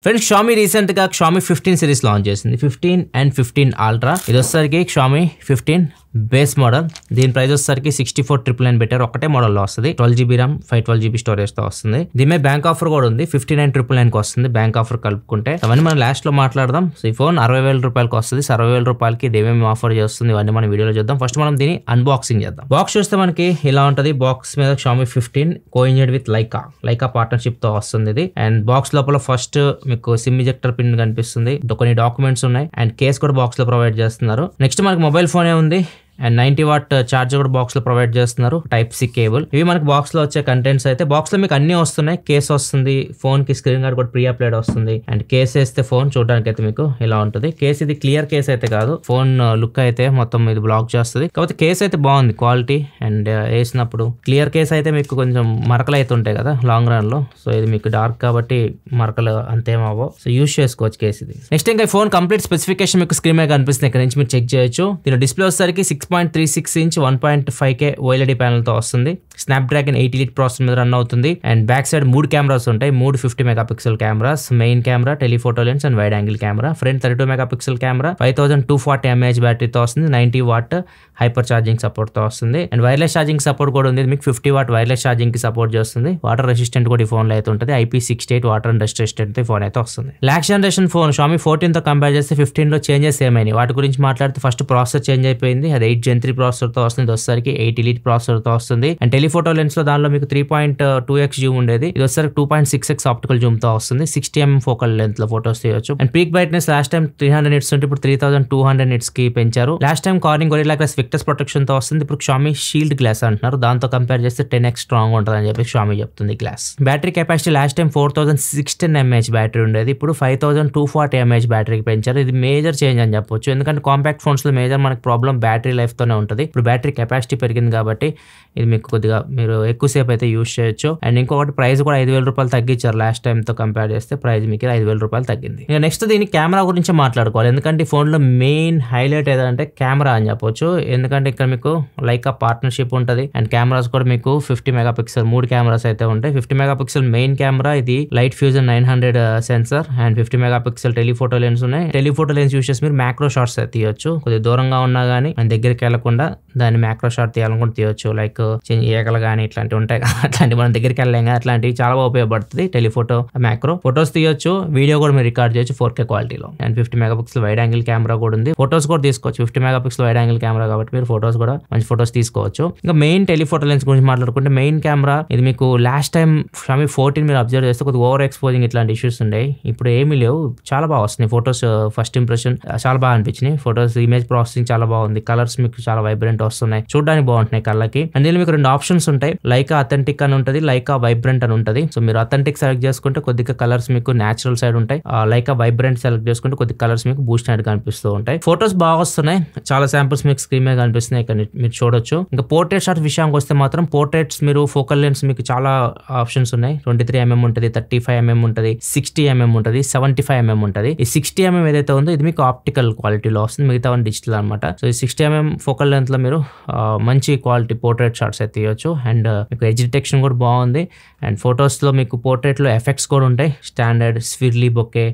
Friends Xiaomi recent గా Xiaomi 15 series launch చేసింది. 15 and 15 ultra. ఇది వచ్చేసరికి Xiaomi 15 బేస్ మోడల్. దీని ప్రైస్ వచ్చేసరికి 64,999 పెట్టారు. ఒకటే మోడల్ లో వస్తుంది. 12GB RAM 512GB స్టోరేజ్ తో వస్తుంది. దీని బ్యాంక్ ఆఫర్ కూడా ఉంది. 59,999 కి వస్తుంది బ్యాంక్ ఆఫర్ కలుపుకుంటే. అవన్నీ మనం లాస్ట్ లో మాట్లాడదాం. సో ఈ ఫోన్ 60,000 రూపాయలకి వస్తుంది. 60,000 రూపాయలకి ఇది ఏమేమి ఆఫర్ చేస్తుంది ఇవన్నీ మనం వీడియోలో చూద్దాం. ఫస్ట్ మనం దీన్ని అన్బాక్సింగ్ చేద్దాం. బాక్స్ చూస్తే మనకి ఇలా ఉంటది. బాక్స్ మీద Xiaomi 15 కోఇన్సైడ్ విత్ లైకా పార్ట్నర్షిప్ తో వస్తుంది ఇది. అండ్ బాక్స్ లోపల ఫస్ట్ మీకు సిమ్ ఇజెక్టర్ పిన్ కనిపిస్తుంది. కొన్ని డాక్యుమెంట్స్ ఉన్నాయి అండ్ కేస్ కూడా బాక్స్ లో ప్రొవైడ్ చేస్తున్నారు. నెక్స్ట్ మనకి మొబైల్ ఫోన్ ఉంది అండ్ 90W చార్జర్ కూడా బాక్స్ లో ప్రొవైడ్ చేస్తున్నారు. Type-C cable. ఇవి మనకి బాక్స్ లో వచ్చే కంటెంట్స్ అయితే బాక్స్ లో మీకు అన్ని వస్తున్నాయి. కేస్ వస్తుంది, ఫోన్ కి స్క్రీన్ గార్డ్ కూడా ప్రీ అప్లైడ్ వస్తుంది అండ్ కేస్ వేస్తే ఫోన్ చూడడానికి అయితే మీకు ఇలా ఉంటుంది. కేస్ ఇది క్లియర్ కేస్ అయితే కాదు, ఫోన్ లుక్ అయితే మొత్తం ఇది బ్లాక్ చేస్తుంది. కాకపోతే కేస్ అయితే బాగుంది క్వాలిటీ అండ్ వేసినప్పుడు. క్లియర్ కేస్ అయితే మీకు కొంచెం మరకలు అయితే ఉంటాయి కదా లాంగ్ రన్ లో. సో ఇది మీకు డార్క్ కాబట్టి మరకలు అంతేమవో. సో యూజ్ చేసుకోవచ్చు కేస్ ఇది. నెక్స్ట్ ఇంకా ఫోన్ కంప్లీట్ స్పెసిఫికేషన్ మీకు స్క్రీన్ మీద కనిపిస్తుంది. ఇక్కడ నుంచి మీరు చెక్ చేయొచ్చు. దీని డిస్ప్లే వచ్చేసరికి 6.36 ఇంచ్ 1.5K OLED ప్యానల్ తో వస్తుంది. స్నాప్డ్రాగన్ 8 Elite ప్రాసెసర్ మీద రన్ అవుతుంది అండ్ బ్యాక్ సైడ్ 3 కెమెరాస్ ఉంటాయి. 3 50 megapixel cameras, main camera, telephoto lens and wide angle camera. Front 32 megapixel camera, 5240 mAh బ్యాటరీతో వస్తుంది. 90W హైపర్ ఛార్జింగ్ సపోర్ట్ తో వస్తుంది and wireless charging support కూడా ఉంది. మీకు 50W వైర్లెస్ ఛార్జింగ్ కి సపోర్ట్ చేస్తుంది. వాటర్ రెసిస్టెంట్ కూడా ఈ ఫోన్ లో అయితే ఉంటుంది. IP68 water and dust resistant phone అయితే వస్తుంది. లాస్ట్ జనరేషన్ ఫోన్ Xiaomi 14 తో కంపేర్ చేస్తే 15 లో చేంజెస్ ఏమైనాయి వాటి గురించి మాట్లాడితే ఫస్ట్ ప్రాసెసర్ చేంజ్ అయిపోయింది. అది 8 Gen 3 ప్రాసెసర్ తో వస్తుంది. వచ్చేసరికి 8 Elite ప్రాసెసర్ తో వస్తుంది అండ్ టెలిఫోటో లెన్స్ లో దానిలో మీకు 3.2x జూమ్ ఉండేది. ఇది వచ్చేసరికి 2.6x ఆప్టికల్ జూమ్ తో వస్తుంది. 60mm ఫోకల్ లెంత్ లో ఫోటోస్ తీయొచ్చు and peak brightness last time 300 nits ఉంటే ఇప్పుడు 3200 nits కి పెంచారు. Last time Corning Gorilla Glass Victus protection తో వస్తుంది. ఇప్పుడు Xiaomi షీల్డ్ గ్లాస్ అంటున్నారు. దాంతో కంపేర్ చేస్తే 10x స్ట్రాంగ్ ఉంటుంది అని చెప్పి Xiaomi చెప్తుంది glass. Battery capacity last time 4016 mAh battery ఉండేది. ఇప్పుడు 5240 mAh బ్యాటరీకి పెంచారు. ఇది మేజర్ చేంజ్ అని చెప్పొచ్చు. ఎందుకంటే కాంపాక్ట్ ఫోన్స్ లో మేజర్ మనకి ప్రాబ్లం బ్యాటరీ లైఫ్ తోనే ఉంటుంది. ఇప్పుడు బ్యాటరీ కెపాసిటీ పెరిగింది కాబట్టి ఇది మీకు కొద్దిగా మీరు ఎక్కువసేపు అయితే యూజ్ చేయొచ్చు. అండ్ ఇంకొకటి ప్రైస్ కూడా 5,000 రూపాయలు తగ్గించారు. లాస్ట్ టైం తో కంపేర్ చేస్తే ప్రైస్ మీకు 5,000 రూపాయలు తగ్గింది. ఇక నెక్స్ట్ దీని కెమెరా గురించి మాట్లాడుకోవాలి. ఎందుకంటే ఈ ఫోన్ లో మెయిన్ హైలైట్ ఏదంటే కెమెరా అని చెప్పొచ్చు. ఎందుకంటే ఇక్కడ మీకు లైకా పార్ట్నర్షిప్ ఉంటుంది అండ్ కెమెరాస్ కూడా మీకు 50 మెగాపిక్సెల్ 3 కెమెరాస్ అయితే ఉంటాయి. 50 మెగాపిక్సెల్ మెయిన్ కెమెరా, ఇది light fusion 900 sensor and 50 megapixel telephoto lens ఉన్నాయి. టెలిఫోటో లెన్స్ యూస్ చేసి మీరు మ్యాక్రో షాట్స్ తీయొచ్చు. కొద్దిగా దూరంగా ఉన్నా గానీ మన దగ్గరికి వెళ్లకుండా దాన్ని మ్యాక్రో షాట్ తీయాలనుకుంటే తీయొచ్చు. లైక్ ఏకలు కానీ ఇట్లాంటివి ఉంటాయి కదా, అట్లాంటివి మనం దగ్గరికి వెళ్ళలేం. అట్లాంటివి చాలా బాగా ఉపయోగపడుతుంది. టెలిఫోటో మ్యాక్రో ఫోటోస్ తీయొచ్చు, వీడియో కూడా మీరు రికార్డ్ చేయొచ్చు 4K క్వాలిటీలో. And 50 megapixel wide angle camera కూడా ఉంది. ఫోటోస్ కూడా తీసుకోవచ్చు. 50 మెగాపిక్సెల్ వైడ్ యాంగిల్ కెమెరా కాబట్టి మీరు ఫోటోస్ కూడా మంచి ఫోటోస్ తీసుకోవచ్చు. ఇంకా మెయిన్ టెలిఫోటో లెన్స్ గురించి మాట్లాడుకుంటే మెయిన్ కెమెరా ఇది మీకు లాస్ట్ టైం Xiaomi 14 మీరు అబ్జర్వ్ చేస్తే కొద్దిగా ఓవర్ ఎక్స్పోజింగ్ ఇట్లాంటి ఇష్యూస్ ఉన్నాయి. ఇప్పుడు ఏమీ లేవు, చాలా బాగా వస్తున్నాయి ఫోటోస్. ఫస్ట్ ఇంప్రెషన్ చాలా బాగా అనిపించినాయి. ఫోటోస్ ఇమేజ్ ప్రాసెసింగ్ చాలా బాగుంది. కలర్స్ మీకు చాలా వైబ్రెంట్ వస్తున్నాయి, చూడడానికి బాగుంటున్నాయి కళ్ళకి. అండ్ దీనిలో మీకు 2 ఆప్షన్స్ ఉంటాయి. లైకా అథెంటిక్ అని ఉంటుంది, లైకా వైబ్రెంట్ అని ఉంటుంది. సో మీరు అథెంటిక్ సెలెక్ట్ చేసుకుంటే కొద్దిగా కలర్స్ మీకు నేచురల్ సైడ్ ఉంటాయి. లైకా వైబ్రెంట్ సెలెక్ట్ చేసుకుంటే కొద్దిగా కలర్స్ మీకు బూస్ట్ అయినట్టు కనిపిస్తూ ఉంటాయి. ఫోటోస్ బాగా వస్తున్నాయి, చాలా శాంపుల్స్ మీకు స్క్రీన్ మీద కనిపిస్తున్నాయి, ఇక్కడ మీరు చూడొచ్చు. ఇంకా పోర్ట్రేట్ షాట్ విషయానికి వస్తే మాత్రం పోర్ట్రేట్స్ మీరు ఫోకల్ లెన్స్ మీకు చాలా ఆప్షన్స్ ఉన్నాయి. 23mm ఉంటుంది, 35mm ఉంటుంది, 60mm ఉంటుంది, 75mm ఉంటుంది. ఈ 60mm ఏదైతే ఉందో ఇది మీకు ఆప్టికల్ క్వాలిటీలో వస్తుంది, మిగతా డిజిటల్ అనమాట. సో ఈ 60mm ఫోకల్ లెంత్ లో మీరు మంచి క్వాలిటీ పోర్ట్రేట్ షాట్స్ అయితే తీయొచ్చు. అండ్ మీకు ఎడ్జ్ డిటెక్షన్ కూడా బాగుంది. అండ్ ఫొటోస్ లో మీకు పోర్ట్రేట్ లో ఎఫెక్ట్స్ కూడా ఉంటాయి. స్టాండర్డ్ స్విర్లీ బొకే,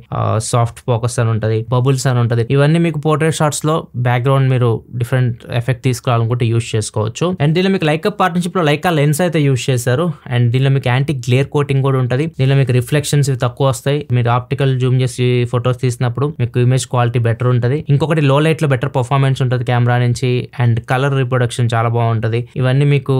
సాఫ్ట్ ఫోకస్ అని ఉంటుంది, బబుల్స్ అని ఉంటుంది. ఇవన్నీ మీకు పోర్ట్రేట్ షాట్స్ లో బ్యాక్గ్రౌండ్ మీరు డిఫరెంట్ ఎఫెక్ట్ తీసుకురావాలనుకుంటే యూజ్ చేసుకోవచ్చు. అండ్ దీనిలో మీకు లైకా పార్ట్నర్షిప్ లో లైకా లెన్స్ అయితే యూజ్ చేశారు. అండ్ దీనిలో మీకు యాంటీ గ్లేర్ కోటింగ్ కూడా ఉంటుంది. దీనిలో మీకు రిఫ్లెక్షన్స్ తక్కువ వస్తాయి. మీరు ఆప్టికల్ జూమ్ చేసి ఫొటోస్ తీసినప్పుడు మీకు ఇమేజ్ క్వాలిటీ బెటర్ ఉంటుంది. ఇంకొకటి లో లైట్ లో బెటర్ పర్ఫార్మెన్స్ ఉంటుంది కెమెరా నుంచి. అండ్ కలర్ రిప్రొడక్షన్ చాలా బాగుంటుంది. ఇవన్నీ మీకు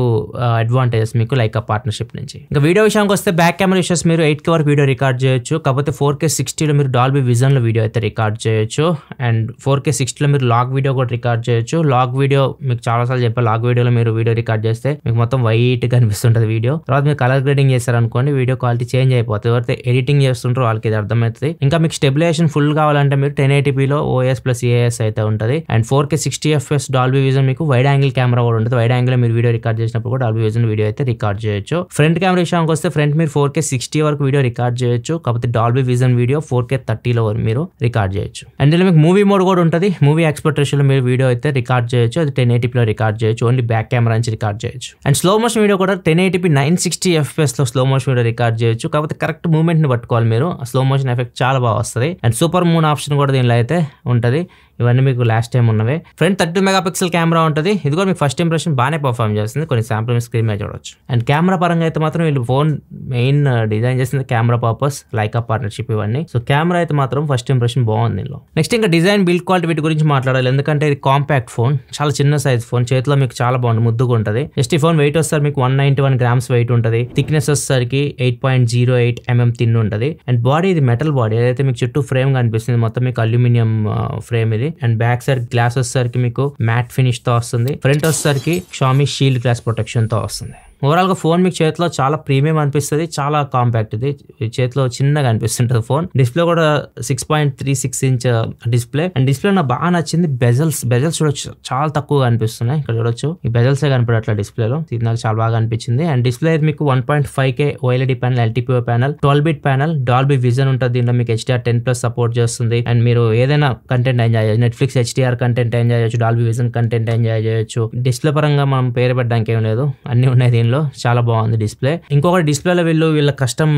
అడ్వాంటేజెస్ మీకు లైకా పార్ట్నర్షిప్ నుంచి. ఇంకా వీడియో విషయానికి వస్తే బ్యాక్ కెమెరా ఇష్యూస్ మీరు 8K వరకు వీడియో రికార్డ్ చేయొచ్చు. కాకపోతే 4K 60 లో మీరు డాల్బీ విజన్ లో వీడియో అయితే రికార్డ్ చేయొచ్చు. అండ్ 4K 60 లో మీరు లాగ్ వీడియో కూడా రికార్డ్ చేయొచ్చు. లాగ్ వీడియో మీకు చాలా సార్లు చెప్పారు, లాగ్ వీడియోలో మీరు వీడియో రికార్డ్ చేస్తే మీకు మొత్తం వైట్ కనిపిస్తుంటది వీడియో. తర్వాత మీరు కలర్ గ్రేడింగ్ చేశారనుకోండి వీడియో క్వాలిటీ చేంజ్ అయిపోతుంది. ఎవరైతే ఎడిటింగ్ చేస్తుంటారో వాళ్ళకి ఇది అర్థమవుతుంది. ఇంకా మీకు స్టెబిలైజేషన్ ఫుల్ కావాలంటే మీరు 1080pలో OS + AIS అయితే ఉంటుంది. And 4K 60fps Dolby vision మీకు వైడ్ యాంగిల్ కెమెరా కూడా ఉంటుంది. వైడ్ యాంగిల్ మీరు వీడియో రికార్డ్ చేసినప్పుడు కూడా డాల్బీ విజన్ వీడియో అయితే రికార్డ్ చేయొచ్చు. ఫ్రంట్ కెమెరా విషయానికి వస్తే ఫ్రంట్ మీరు 4K 60 వరకు వీడియో రికార్డ్ చేయొచ్చు. కాకపోతే డాల్బీ విజన్ వీడియో 4K 30లో మీరు రికార్డ్ చేయొచ్చు. అండ్ దీనిలో మీకు మూవీ మోడ్ కూడా ఉంటుంది. మూవీ ఎక్స్పర్ట్ రేషియోలో మీరు వీడియో అయితే రికార్డ్ చేయొచ్చు. అది 1080p రికార్డ్ చేయొచ్చు. ఓన్లీ బ్యాక్ కెమెరా నుంచి రికార్డ్ చేయొచ్చు. అండ్ స్లో మోషన్ వీడియో కూడా 1080p 960 FPS లో స్లో మోషన్ వీడియో రికార్డ్ చేయొచ్చు. కాకపోతే కరెక్ట్ మూవ్మెంట్ ని పట్టుకోవాలి మీరు. స్లో మోషన్ ఎఫెక్ట్ చాలా బాగా వస్తుంది. అండ్ సూపర్ మూన్ ఆప్షన్ కూడా దీనిలో అయితే ఉంటుంది. ఇవన్నీ మీకు లాస్ట్ టైం ఉన్నవే. ఫ్రంట్ 32 మెగాపిక్సెల్ కెమెరా ఉంటుంది. ఇది కూడా మీకు ఫస్ట్ ఇంప్రెషన్ బాగానే పర్ఫార్మ్ చేస్తుంది. కొన్ని శాంపుల్ స్క్రీన్ మీద చూడొచ్చు. అండ్ కెమెరా పరంగా అయితే మాత్రం వీళ్ళు ఫోన్ మెయిన్ డిజైన్ చేసింది కెమెరా పర్పస్, లైకా పార్ట్నర్షిప్ ఇవన్నీ. సో కెమెరా అయితే మాత్రం ఫస్ట్ ఇంప్రెషన్ బాగుంది దీనిలో. నెక్స్ట్ ఇంకా డిజైన్, బిల్డ్ క్వాలిటీ వీటి గురించి మాట్లాడాలి. ఎందుకంటే ఇది కాంపాక్ట్ ఫోన్, చాలా చిన్న సైజ్ ఫోన్, చేతిలో మీకు చాలా బాగుంది, ముద్దుగా ఉంటుంది. జస్ట్ ఈ ఫోన్ వెయిట్ వస్తారు మీకు 191 grams వెయిట్ ఉంటుంది. థిక్నెస్ వచ్చేసరికి 8.08 mm థిన్ ఉంటుంది. అండ్ బాడీ ఇది మెటల్ బాడీ, ఏదైతే మీకు చుట్టూ ఫ్రేమ్ కనిపిస్తుంది మొత్తం మీకు అల్యూమినియం ఫ్రేమ్ ఇది. అండ్ బ్యాక్ సైడ్ గ్లాస్ వచ్చేసరికి మీకు మ్యాట్ ఫినిష్ తో వస్తుంది. ఫ్రంట్ వచ్చేసరికి Xiaomi షీల్డ్ గ్లాస్ ప్రొటెక్షన్ తో వస్తుంది. ఓవరాల్ గా ఫోన్ మీకు చేతిలో చాలా ప్రీమియం అనిపిస్తుంది, చాలా కాంపాక్ట్. ఇది చేతిలో చిన్నగా అనిపిస్తుంటది ఫోన్. డిస్ప్లే కూడా 6.36 inch డిస్ప్లే. అండ్ డిస్ప్లే నాకు బాగా నచ్చింది. బెజల్స్ చూడొచ్చు, చాలా తక్కువగా అనిపిస్తున్నాయి. ఇక్కడ చూడొచ్చు ఈ బెజల్సే కనపడట్లా డిస్ప్లేలో. ఇది నాకు చాలా బాగా అనిపించింది. అండ్ డిస్ప్లే అయితే మీకు 1.5K OLED panel, LTPO panel, 12-bit panel, Dolby vision ఉంటుంది. దీంట్లో మీకు HDR10+ సపోర్ట్ చేస్తుంది. అండ్ మీరు ఏదైనా కంటెంట్ ఎంజాయ్ చేయొచ్చు. నెట్ఫ్లిక్స్ HDR కంటెంట్ ఎంజాయ్ చేయొచ్చు, డాల్బీ విజన్ కంటెంట్ ఎంజాయ్ చేయొచ్చు. డిస్ప్లే పరంగా మనం పేరు పెట్టడానికి ఏం లేదు, అన్ని ఉన్నాయి దీనిలో. చాలా బాగుంది డిస్ప్లే. ఇంకొకటి డిస్ప్లేలో వీళ్ళ కస్టమ్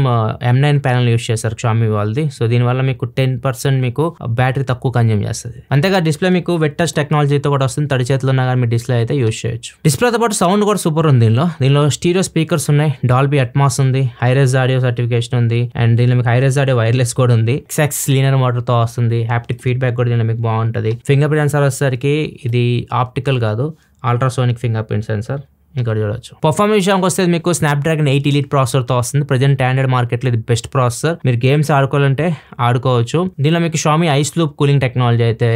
M9 ప్యానల్ యూస్ చేస్తారు Xiaomi వాళ్ళది. సో దీనివల్ల మీకు 10% మీకు బ్యాటరీ తక్కువ కన్జ్యూమ్ చేస్తుంది. అంతేగా డిస్ప్లే మీకు వెట్ టచ్ టెక్నాలజీతో కూడా వస్తుంది. తడి చేతిలో ఉన్నా కానీ మీ డిస్ప్లే అయితే యూస్ చేయొచ్చు. డిస్ప్లేతో పాటు సౌండ్ కూడా సూపర్ ఉంది దీనిలో స్టీరియో స్పీకర్స్ ఉన్నాయి, డాల్బీ అట్మాస్ ఉంది, హైరేజ్ ఆడియో సర్టిఫికేషన్ ఉంది. అండ్ దీనిలో మీకు హైరేజ్ ఆడియో వైర్లెస్ కూడా ఉంది. XX లీనర్ మోటార్ తో వస్తుంది. హ్యాప్టిక్ ఫీడ్బ్యాక్ కూడా దీనిలో మీకు బాగుంటుంది. ఫింగర్ ప్రింట్ సెన్సార్ వచ్చేసరికి ఇది ఆప్టికల్ కాదు, అల్ట్రాసోనిక్ ఫింగర్ ప్రింట్ సెన్సార్. ఇక్కడ చూడొచ్చు. పర్ఫార్మెన్స్ విషయానికి వస్తే మీకు స్నాప్డ్రాగన్ 8 Elite ప్రాసెసర్ తో వస్తుంది. ప్రెజెంట్ స్టాండర్డ్ మార్కెట్ లో ఇది బెస్ట్ ప్రాసెసర్. మీరు గేమ్స్ ఆడుకోవాలంటే ఆడుకోవచ్చు. దీనిలో మీకు Xiaomi ఐస్లూప్ కూలింగ్ టెక్నాలజీ అయితే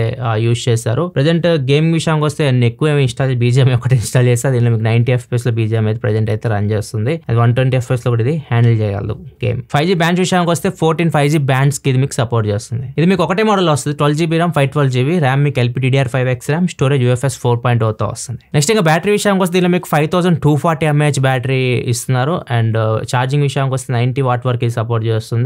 యూజ్ చేశారు. ప్రెజెంట్ గేమ్ విషయానికి వస్తే ఎక్కువ ఇన్స్టాల్ BGM ఒకటి ఇన్స్టాల్ చేస్తే దీనిలో మీకు 90 FPS లో BGM అయితే ప్రెజెంట్ అయితే రన్ చేస్తుంది. అది 120 FPS లో కూడా ఇది హ్యాండిల్ చేయగలదు గేమ్. 5G బ్యాండ్స్ విషయానికి వస్తే 14 5G బ్యాండ్స్ కి ఇది మీకు సపోర్ట్ చేస్తుంది. ఇది మీకు ఒకటే మోడల్ వస్తుంది. 12GB RAM, 512GB RAM, మీకు LPDDR5X RAM, స్టోరేజ్ UFS 4.0 తో వస్తుంది. నెక్స్ట్ ఇంకా బ్యాటరీ విషయానికి వస్తే దీనిలో మీకు 5240 mAh బ్యాటరీ ఇస్తున్నారు. అండ్ ఛార్జింగ్ విషయానికి వస్తే 90 watt వరకు ఇది సపోర్ట్ చేస్తుంది.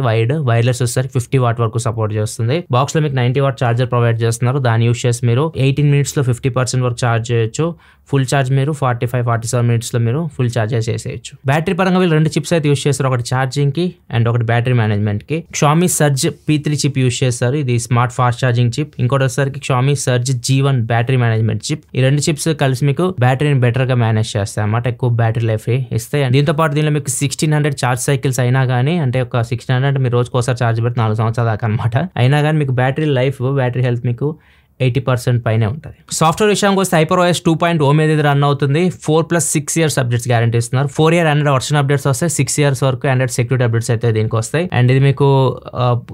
వైర్లెస్ వచ్చేసరికి 50 watt వరకు సపోర్ట్ చేస్తుంది. బాక్స్ లో మీకు 90 watt చార్జర్ ప్రొవైడ్ చేస్తున్నారు. దాన్ని యూస్ చేసి మీరు 18 minutes లో 50% వరకు ఛార్జ్ చేయొచ్చు. ఫుల్ ఛార్జ్ మీరు 45-47 minutes లో మీరు ఫుల్ ఛార్జ్ చేసేయచ్చు. బ్యాటరీ పరంగా వీళ్ళు 2 చిప్స్ అయితే యూస్ చేస్తారు, ఒకటి ఛార్జింగ్ కి అండ్ ఒకటి బ్యాటరీ మేనేజ్మెంట్ కి. Xiaomi Surge P3 chip use చేస్తారు, ఇది స్మార్ట్ ఫాస్ట్ ఛార్జింగ్ చిప్. ఇంకోటి వచ్చేసరికి Xiaomi Surge G1 battery management chip. ఈ 2 చిప్స్ కలిసి మీకు బ్యాటరీని బెటర్ గా మేనేజ్ చేస్తాయి అన్నమాట, ఎక్కువ బ్యాటరీ లైఫ్ ఇస్తాయి. దీంతో పాటు దీనిలో మీకు 1600 ఛార్జ్ సైకిల్స్ అయినా కానీ, అంటే ఒక 1600 మీరు రోజుకోసారి ఛార్జ్ పెడితే 4 సంవత్సరాల దాకా అనమాట. అయినా కానీ మీకు బ్యాటరీ లైఫ్, బ్యాటరీ హెల్త్ మీకు 80% పైనే ఉంటుంది. సాఫ్ట్వేర్ విషయానికి వస్తే HyperOS 2.0 మీద ఇది రన్ అవుతుంది. 4+6 years అప్డేట్స్ గ్యారంటీ ఇస్తున్నారు. 4 year Android వర్షన్ అప్డేట్స్ వస్తాయి. 6 years వరకు Android సెక్యూరిటీ అప్డేట్స్ అయితే దీనికి వస్తాయి. అండ్ ఇది మీకు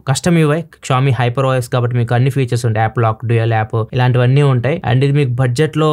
కస్టమ్ UI Xiaomi HyperOS కాబట్టి మీకు అన్ని ఫీచర్స్ ఉంటాయి. యాప్ లాక్, డ్యూయల్ యాప్, ఇలాంటివన్నీ ఉంటాయి. అండ్ ఇది మీకు బడ్జెట్ లో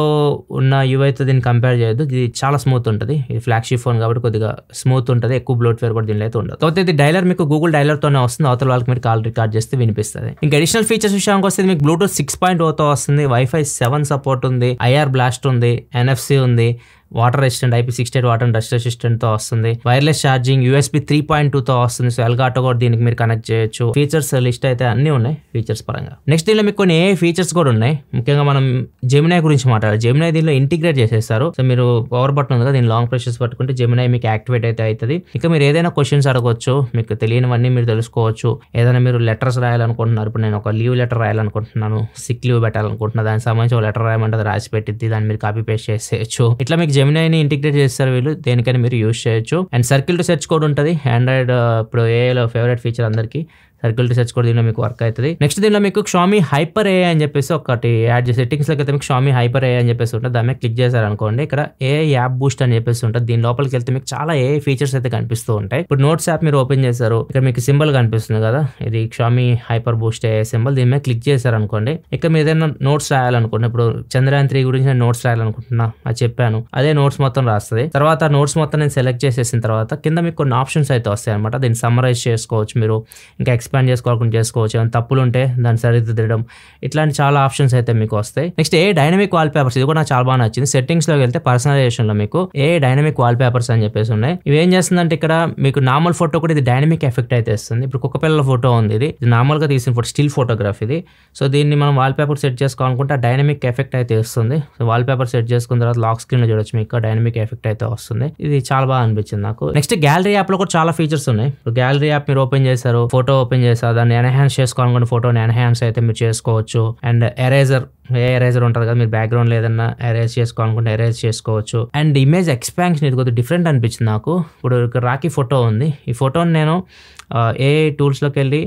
ఉన్న UI తో దీన్ని కంపేర్ చేయొద్దు. ఇది చాలా స్మూత్ ఉంటుంది. ఇది ఫ్లాగ్షిప్ ఫోన్ కాబట్టి కొద్దిగా స్మూత్ ఉంటుంది. ఎక్కువ బ్లోట్వేర్ కూడా దీనిలో అయితే ఉండదు. కాబట్టి ఇది డైలర్ మీకు గూగుల్ డైలర్ తోనే వస్తుంది. అవతల వాళ్ళకి మీరు కాల్ రికార్డ్ చేస్తే వినిపిస్తుంది. ఇంకా అడిషనల్ ఫీచర్స్ విషయానికి వస్తే మీకు బ్లూటూత్ 6.0 తో వస్తుంది. Wi-Fi 7 సపోర్ట్ ఉంది. IR బ్లాస్ట్ ఉంది. NFC ఉంది. Water resistant IP68 water dust resistant తో వస్తుంది. వైర్లెస్ ఛార్జింగ్ USB 3.2 తో వస్తుంది. సో ఎల్గాటో కూడా దీనికి మీరు కనెక్ట్ చేయొచ్చు. ఫీచర్స్ లిస్ట్ అయితే అన్ని ఉన్నాయి ఫీచర్స్ పరంగా. నెక్స్ట్ దీనిలో మీకు కొన్ని AI ఫీచర్స్ కూడా ఉన్నాయి. ముఖ్యంగా మనం Gemini గురించి మాట్లాడాలి. Gemini దీనిలో ఇంటిగ్రేట్ చేసేస్తారు. సో మీరు పవర్ బటన్ ఉంది కదా, దీని లాంగ్ ప్రెషర్స్ పట్టుకుంటే Gemini మీకు యాక్టివేట్ అయితే అవుతుంది. ఇక మీరు ఏదైనా క్వశ్చన్స్ అడగవచ్చు, మీకు తెలియనివన్నీ మీరు తెలుసుకోవచ్చు. ఏదైనా మీరు లెటర్స్ రాయాలనుకుంటున్నారు, ఇప్పుడు నేను ఒక లీవ్ లెటర్ రాయాలనుకుంటున్నాను, సిక్ లీవ్ పెట్టాలనుకుంటున్నాను, దానికి సంబంధించి ఒక లెటర్ రాయమంటే అది రాసి పెట్టిద్ది, దాన్ని మీరు కాపీ పేస్ట్ చేసేయచ్చు. ఇట్లా మీకు Gemini ఇంటిగ్రేట్ చేస్తారు వీళ్ళు, దేనికైనా మీరు యూజ్ చేయొచ్చు. And circle to search code ఉంటుంది. ఆండ్రాయిడ్ ఇప్పుడు ఏఐలో ఫేవరెట్ ఫీచర్ అందరికి సర్కిల్ టు సెర్చ్ కోడ్ దీనిలో మీకు వర్క్ అవుతుంది. నెక్స్ట్ దీనిలో మీకు Xiaomi Hyper AI అని చెప్పేసి ఒకటి యాడ్ చేసి సెట్టింగ్స్ లోకి అయితే మీకు Xiaomi Hyper AI అని చెప్పేసి ఉంటుంది. దాని మీద క్లిక్ చేశారనుకోండి, ఇక్కడ AI యాప్ బూస్ట్ అని చెప్పేసి ఉంటుంది. దీని లోపలికి వెళ్తే మీకు చాలా AI ఫీచర్స్ అయితే కనిపిస్తూ ఉంటాయి. ఇప్పుడు నోట్స్ యాప్ మీరు ఓపెన్ చేశారు, ఇక్కడ మీకు సింబల్ కనిపిస్తుంది కదా, ఇది Xiaomi Hyper Boost AI symbol. దీని మీద క్లిక్ చేశారనుకోండి, ఇక్కడ మీరు ఏదైనా నోట్స్ రాయాలనుకోండి, ఇప్పుడు చంద్రయాన్ 3 గురించి నేను నోట్స్ రాయాలనుకుంటున్నా, అది చెప్పాను, అదే నోట్స్ మొత్తం రాస్తుంది. తర్వాత నోట్స్ మొత్తం నేను సెలెక్ట్ చేసేసిన తర్వాత కింద మీకు కొన్ని ఆప్షన్స్ అయితే వస్తాయి అనమాట. దీన్ని సమ్మరైజ్ చేసుకోవచ్చు మీరు. ఇంకా ఎక్స్పాండ్ చేసుకోవాలనుకుంటే చేసుకోవచ్చు, ఏమైనా తప్పులు ఉంటే దాన్ని సరిదిద్దడం, ఇట్లాంటి చాలా ఆప్షన్స్ అయితే మీకు వస్తాయి. Next a dynamic wall papers, ఇది కూడా నాకు చాలా బాగా నచ్చింది. సెట్టింగ్స్ లోకి వెళ్తే పర్సనలైజేషన్ లో మీకు ఏ డైనమిక్ వాల్ పేపర్స్ అని చెప్పేసి ఉన్నాయి. ఇవి ఏం చేస్తుందంటే ఇక్కడ మీకు నార్మల్ ఫోటో కూడా ఇది డైనమిక్ ఎఫెక్ట్ అయితే ఇస్తుంది. ఇప్పుడు కుక్క పిల్లల ఫోటో ఉంది, ఇది నార్మల్ గా తీసిన ఫోటో, స్టిల్ ఫోటోగ్రాఫ్ ఇది. సో దీన్ని మనం వాల్ పేపర్ సెట్ చేసుకోవాలనుకుంటే డైనమిక్ ఎఫెక్ట్ అయితే ఇస్తుంది. సో వాల్ పేపర్ సెట్ చేసుకున్న తర్వాత లాక్ స్క్రీన్ లో చూడొచ్చు, మీకు డైనమిక్ ఎఫెక్ట్ అయితే వస్తుంది. ఇది చాలా బాగా అనిపించింది నాకు. నెక్స్ట్ గ్యాలరీ యాప్ లో కూడా చాలా ఫీచర్స్ ఉన్నాయి. ఇప్పుడు గ్యాలరీ యాప్ మీరు ఓపెన్ చేశారు, ఫోటో ఓపెన్ చేశారు, దాన్ని ఎన్హాన్స్ చేసుకోవాలనుకుంటే ఫోటోని ఎన్హాన్స్ అయితే మీరు చేసుకోవచ్చు. అండ్ ఎరేజర్ ఉంటుంది కదా, మీరు బ్యాక్గ్రౌండ్ ఏదన్నా ఎరేజ్ చేసుకోవాలనుకుంటే ఎరేజ్ చేసుకోవచ్చు. అండ్ ఇమేజ్ ఎక్స్పాన్షన్ ఇది కొద్దిగా డిఫరెంట్ అనిపించింది నాకు. ఇప్పుడు రాకీ ఫోటో ఉంది, ఈ ఫోటోని నేను టూల్స్లోకి వెళ్ళి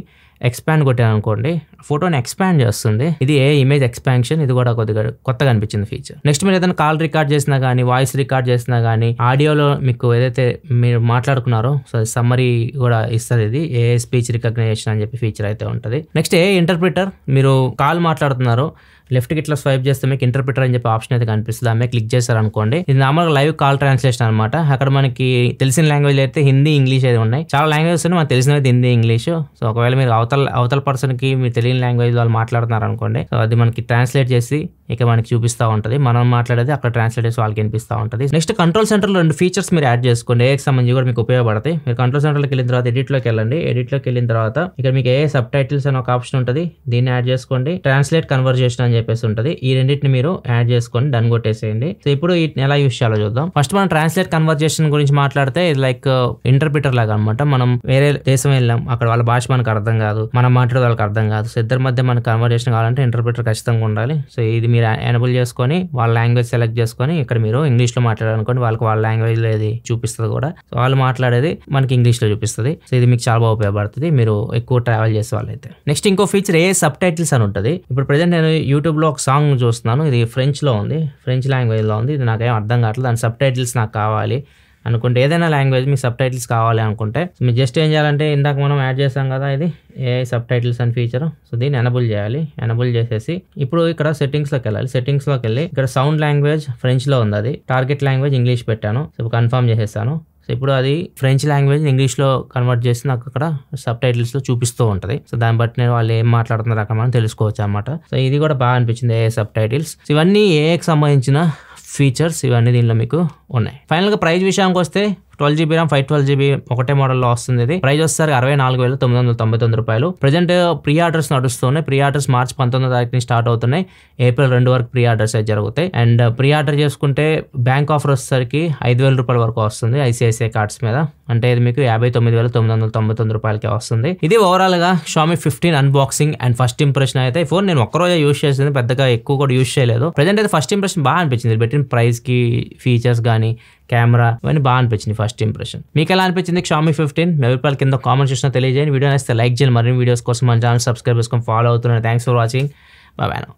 ఎక్స్పాండ్ కొట్టాను అనుకోండి, ఫోటోని ఎక్స్పాండ్ చేస్తుంది. ఇది ఇమేజ్ ఎక్స్పాన్షన్, ఇది కూడా కొద్దిగా కొత్తగా అనిపించింది ఫీచర్. నెక్స్ట్ మీరు ఏదైనా కాల్ రికార్డ్ చేసినా కానీ, వాయిస్ రికార్డ్ చేసినా కానీ, ఆడియోలో మీకు ఏదైతే మీరు మాట్లాడుకున్నారో సో సమ్మరీ కూడా ఇస్తుంది. ఇది స్పీచ్ రికగ్నైజేషన్ అని చెప్పి ఫీచర్ అయితే ఉంటుంది. నెక్స్ట్ ఇంటర్ప్రిటర్, మీరు కాల్ మాట్లాడుతున్నారు, లెఫ్ట్కి ఇట్లా స్వైప్ చేస్తే మీకు ఇంటర్ప్రిటర్ అని చెప్పి ఆప్షన్ అయితే కనిపిస్తుంది. ఆమె క్లిక్ చేశారు అనుకోండి, ఇది నార్మల్గా లైవ్ కాల్ ట్రాన్స్లేషన్ అనమాట. అక్కడ మనకి తెలిసిన లాంగ్వేజ్ అయితే హిందీ, ఇంగ్లీష్ అయితే ఉన్నాయి. చాలా లాంగ్వేజెస్ ఉన్నాయి, మనకు తెలిసినవి హిందీ, ఇంగ్లీష్. సో ఒకవేళ మీరు అవతల పర్సన్ కి మీరు తెలియని లాంగ్వేజ్ వాళ్ళు మాట్లాడుతున్నారు అనుకోండి, సో అది మనకి ట్రాన్స్లేట్ చేసి ఇక మనకి చూపిస్తూ ఉంటుంది. మనం మాట్లాడేది అక్కడ ట్రాన్స్లేట్ చేసి వాళ్ళకి వినిపిస్తూ ఉంటుంది. నెక్స్ట్ కంట్రోల్ సెంటర్లో 2 ఫీచర్స్ మీరు యాడ్ చేసుకోండి, ఏకి సంబంధించి కూడా మీకు ఉపయోగపడతాయి. మీరు కంట్రోల్ సెంటర్లోకి వెళ్ళిన తర్వాత ఎడిట్లోకి వెళ్ళండి. ఎడిట్లోకి వెళ్ళిన తర్వాత ఇక్కడ మీకు సబ్ టైటిల్స్ అని ఒక ఆప్షన్ ఉంటుంది, దీన్ని యాడ్ చేసుకోండి. ట్రాన్స్లేట్ కన్వర్జేషన్ అని చెప్పేసి ఉంటుంది, ఈ రెండింటిని మీరు యాడ్ చేసుకొని డన్ కొట్టేసేయండి. సో ఇప్పుడు ఎలా యూస్ చేయాలో చూద్దాం. ఫస్ట్ మనం ట్రాన్స్లేట్ కన్వర్జేషన్ గురించి మాట్లాడితే ఇది లైక్ ఇంటర్ప్రిటర్ లాగా అనమాట. మనం వేరే దేశం వెళ్ళాం, అక్కడ వాళ్ళ భాష మనకు అర్థం కాదు, మనం మాట్లాడే వాళ్ళకి అర్థం కాదు. సో ఇద్దరి మధ్య మనకు కన్వర్జేషన్ కావాలంటే ఇంటర్ప్రిటర్ ఖచ్చితంగా ఉండాలి. సో ఇది మీరు ఎనబుల్ చేసుకొని వాళ్ళ లాంగ్వేజ్ సెలెక్ట్ చేసుకొని ఇక్కడ మీరు ఇంగ్లీష్ లో మాట్లాడాలనుకోండి, వాళ్ళకి వాళ్ళ లాంగ్వేజ్ లో ఇది చూపిస్తుంది కూడా. సో వాళ్ళు మాట్లాడేది మనకి ఇంగ్లీష్ లో చూపిస్తుంది. సో ఇది మీకు చాలా బాగా ఉపయోగపడుతుంది మీరు ఎక్కువ ట్రావెల్ చేసే వాళ్ళైతే. నెక్స్ట్ ఇంకో ఫీచర్ సబ్ టైటిల్స్ అని ఉంటుంది. ఇప్పుడు ప్రెజెంట్ నేను యూట్యూబ్ లో ఒక సాంగ్ చూస్తున్నాను, ఇది ఫ్రెంచ్ లో ఉంది, ఫ్రెంచ్ లాంగ్వేజ్ లో ఉంది. ఇది నాకేం అర్థం కావట్లేదు, దాని సబ్ టైటిల్స్ నాకు కావాలి అనుకుంటే, ఏదైనా లాంగ్వేజ్ మీ సబ్ టైటిల్స్ కావాలి అనుకుంటే మీరు జస్ట్ ఏం చేయాలంటే, ఇందాక మనం యాడ్ చేసాం కదా ఇది సబ్ టైటిల్స్ అని ఫీచర్, సో దీన్ని ఎనబుల్ చేయాలి. ఎనబుల్ చేసేసి ఇప్పుడు ఇక్కడ సెట్టింగ్స్లోకి వెళ్ళాలి. సెట్టింగ్స్లోకి వెళ్ళి ఇక్కడ సౌండ్ లాంగ్వేజ్ ఫ్రెంచ్లో ఉంది, అది టార్గెట్ లాంగ్వేజ్ ఇంగ్లీష్ పెట్టాను. సో కన్ఫర్మ్ చేసేస్తాను. సో ఇప్పుడు అది ఫ్రెంచ్ లాంగ్వేజ్ ఇంగ్లీష్లో కన్వర్ట్ చేసి నాకు అక్కడ సబ్ టైటిల్స్లో చూపిస్తూ ఉంటుంది. సో దాన్ని బట్టి నేను వాళ్ళు ఏం మాట్లాడుతున్నారు అక్కడ మనం తెలుసుకోవచ్చు అనమాట. సో ఇది కూడా బాగా అనిపించింది సబ్ టైటిల్స్. ఇవన్నీ ఏకి సంబంధించిన ఫీచర్స్, ఇవన్నీ దీనిలో మీకు ఉన్నాయి. ఫైనల్గా ప్రైస్ విషయానికి వస్తే 12GB RAM 512GB ఒకటే మోడల్లో వస్తుంది. ఇది ప్రైస్ వచ్చేసరికి 64,999 రూపాయలు. ప్రజెంట్ ప్రీ ఆర్డర్స్ నడుస్తున్నాయి. ప్రీ ఆర్డర్స్ మార్చి 19వ తారీఖు నుంచి స్టార్ట్ అవుతున్నాయి, ఏప్రిల్ 2 వరకు ప్రీ ఆర్డర్స్ అయితే జరుగుతాయి. అండ్ ప్రీ ఆర్డర్ చేసుకుంటే బ్యాంక్ ఆఫర్ వచ్చేసరికి 5,000 రూపాయల వరకు వస్తుంది ICICI కార్డ్స్ మీద. అంటే ఇది మీకు 59,999 రూపాయలకే వస్తుంది. ఇది ఓవరాల్ గా Xiaomi 15 unboxing and first impression అయితే. ఫోన్ నేను ఒక్కరోజే యూస్ చేసింది, పెద్దగా ఎక్కువ కూడా యూస్ చేయలేదు. ప్రజెంట్ అయితే ఫస్ట్ ఇంప్రెషన్ బాగా అనిపించింది, పెట్టిన ప్రైస్ కి ఫీచర్స్ కానీ కెమెరా ఇవన్నీ బాగా అనిపించింది ఫస్ట్ ఇంప్రెషన్. మీకు ఎలా అనిపించింది Xiaomi 15? మీ అభిప్రాయాలు కింద కామెంట్ సెక్షన్లో తెలియజేయండి. వీడియో నచ్చితే లైక్ చేయండి. మరిన్ని వీడియోస్ కోసం మన ఛానల్ సబ్స్క్రైబ్ చేసుకొని ఫాలో అవుతున్నాను. Thanks for watching. బాయ్.